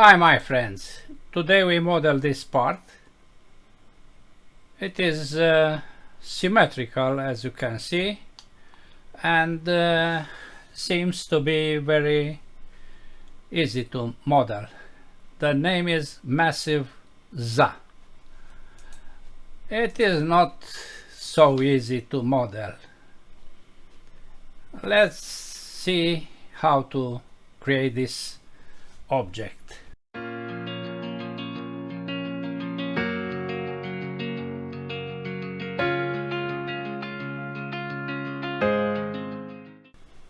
Hi my friends, today we model this part. It is symmetrical, as you can see, and seems to be very easy to model. The name is Massive ZA. It is not so easy to model. Let's see how to create this object.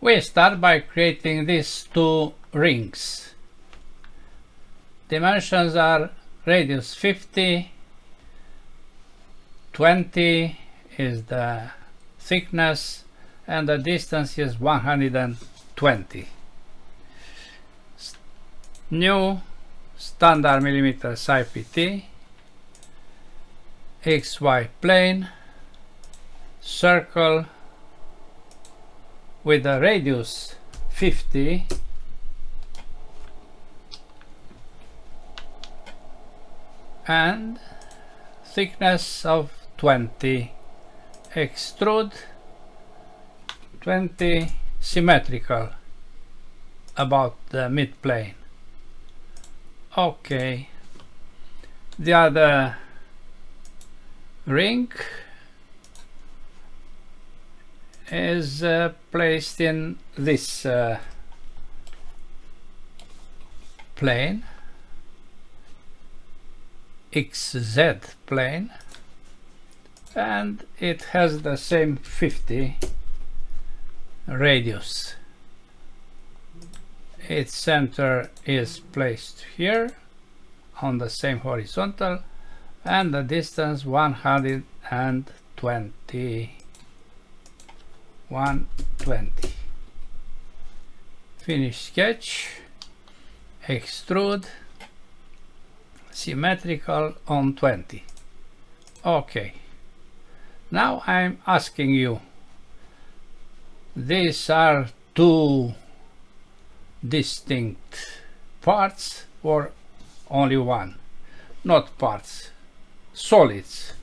We start by creating these two rings. Dimensions are radius 50, 20 is the thickness, and the distance is 120. New standard millimeters IPT, XY plane, circle with a radius 50 and thickness of 20, extrude 20, symmetrical about the mid plane. Okay, the other ring is placed in this plane, XZ plane, and it has the same 50 radius. Its center is placed here on the same horizontal, and the distance 120. 120. Finish sketch, extrude, symmetrical on 20. Okay, now I'm asking you, these are two distinct parts or only one? Not parts, solids.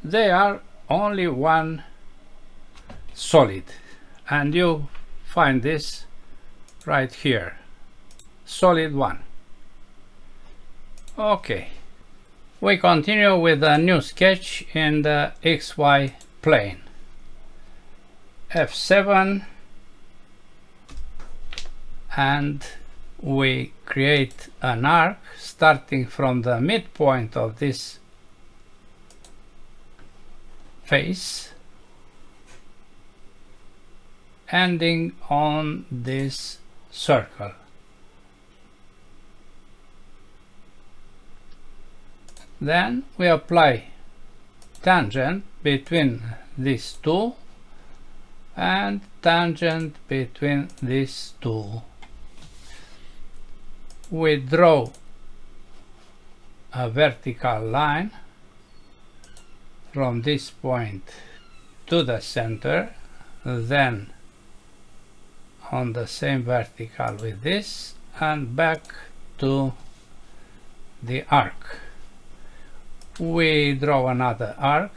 They are only one solid, and you find this right here, solid 1. Okay, we continue with a new sketch in the XY plane. F7, and we create an arc starting from the midpoint of this face, ending on this circle. Then we apply tangent between these two and tangent between these two. We draw a vertical line from this point to the center, then on the same vertical with this, and back to the arc. We draw another arc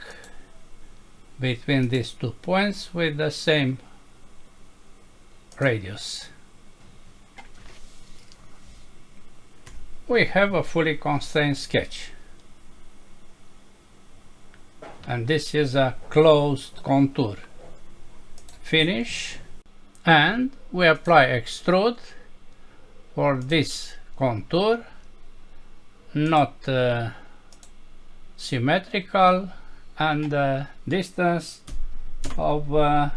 between these 2 points with the same radius. We have a fully constrained sketch, and this is a closed contour. Finish, and we apply extrude for this contour, not symmetrical, and distance of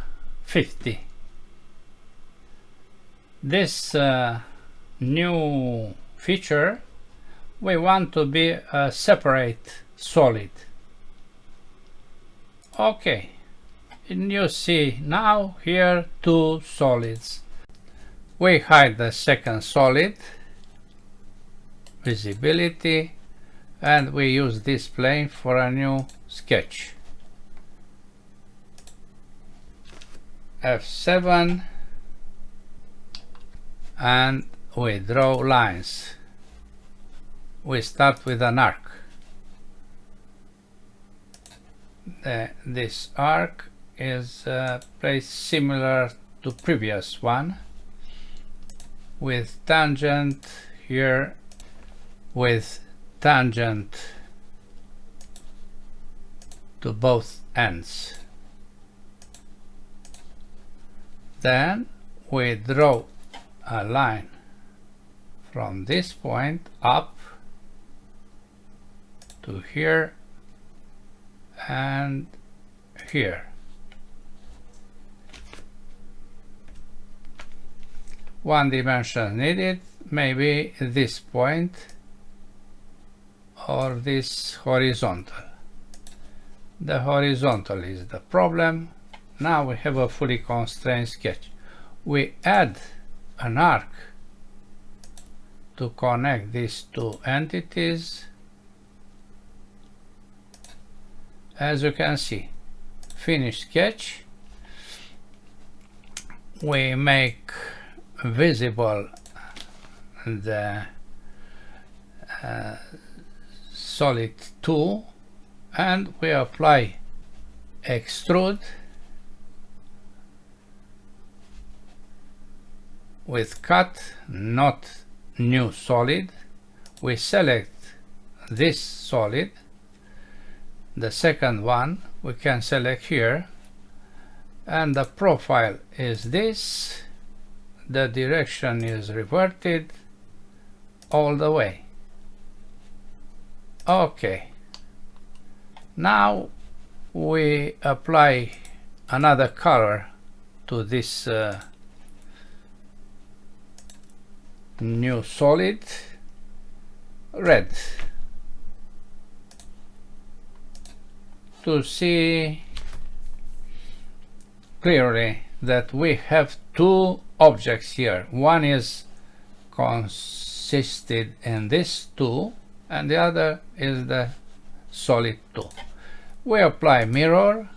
50. This new feature we want to be a separate solid. Okay, and you see now here two solids. We hide the second solid, visibility, and we use this plane for a new sketch. F7, and we draw lines. We start with an arc. This arc is placed similar to previous one, with tangent here, with tangent to both ends. Then we draw a line from this point up to here and here. One dimension needed, maybe this point or this horizontal. The horizontal is the problem. Now we have a fully constrained sketch. We add an arc to connect these two entities. As you can see, finished sketch. We make visible the solid 2 and we apply extrude with cut, not new solid. We select this solid. The second one we can select here, and the profile is this. The direction is reverted all the way. Okay. Now we apply another color to this new solid, red, to see clearly that we have two objects here. One is consisted in this 2 and the other is the solid 2. We apply mirror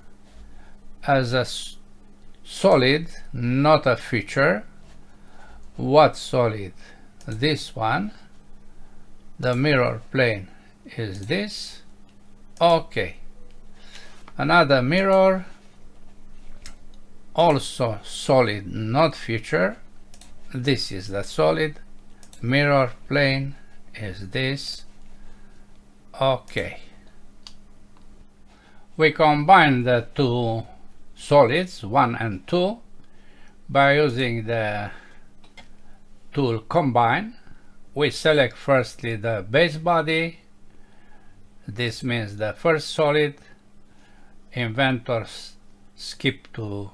as a solid, not a feature. What solid? This one. The mirror plane is this. Okay. Another mirror, also solid, not feature. This is the solid. Mirror plane is this. Okay. We combine the two solids, 1 and 2, by using the tool combine. We select firstly the base body. This means the first solid. Inventor skip to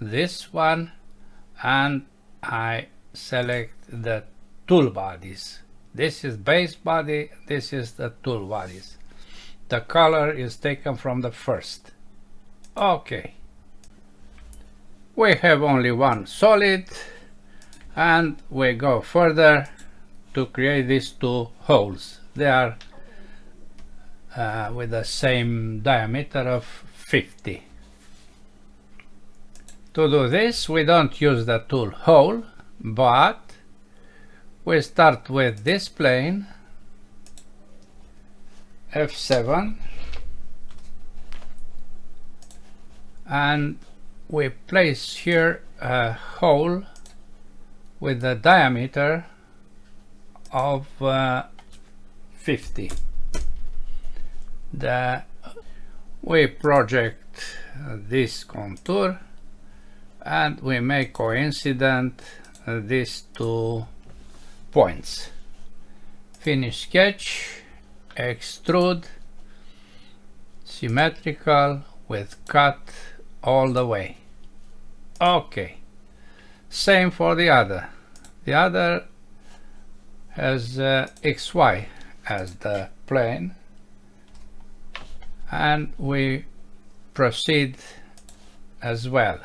this one and I select the tool bodies. This is base body, this is the tool bodies. The color is taken from the first. Okay. We have only one solid and we go further to create these two holes. They are with the same diameter of 50. To do this, we don't use the tool hole, but we start with this plane, F7, and we place here a hole with the diameter of 50. We project this contour and we make coincident these two points. Finish sketch, extrude, symmetrical with cut all the way. Okay. Same for the other. The other has XY as the plane, and we proceed as well.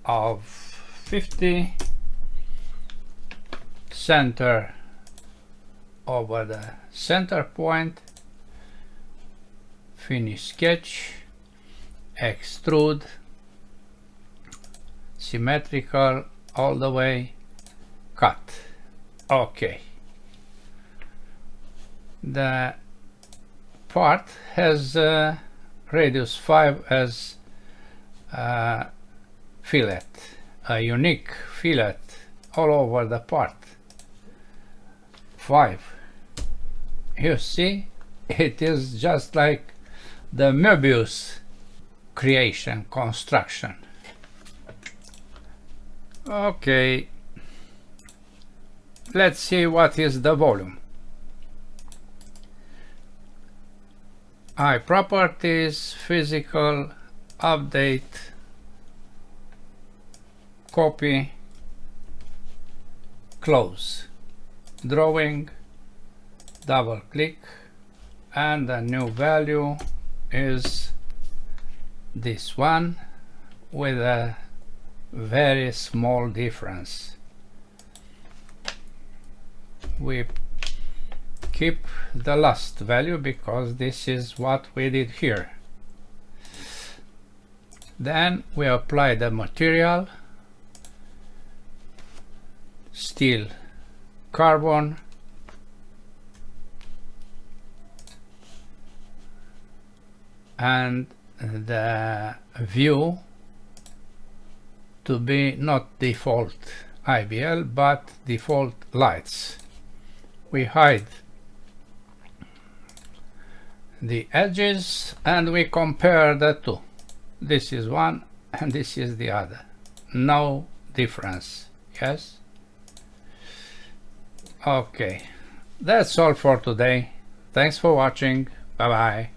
Of 50, center over the center point, finish sketch, extrude, symmetrical all the way, cut. Okay. The part has radius 5 as fillet, a unique fillet all over the part. 5. You see, it is just like the Möbius creation, construction. Okay, let's see what is the volume. Properties, physical, update, copy, close, drawing, double click, and the new value is this one with a very small difference. We keep the last value because this is what we did here. Then we apply the material, steel, carbon, and the view to be not default IBL but default lights. We hide the edges and we compare the two. This is one and this is the other. No difference. Yes? Okay. That's all for today. Thanks for watching. Bye bye.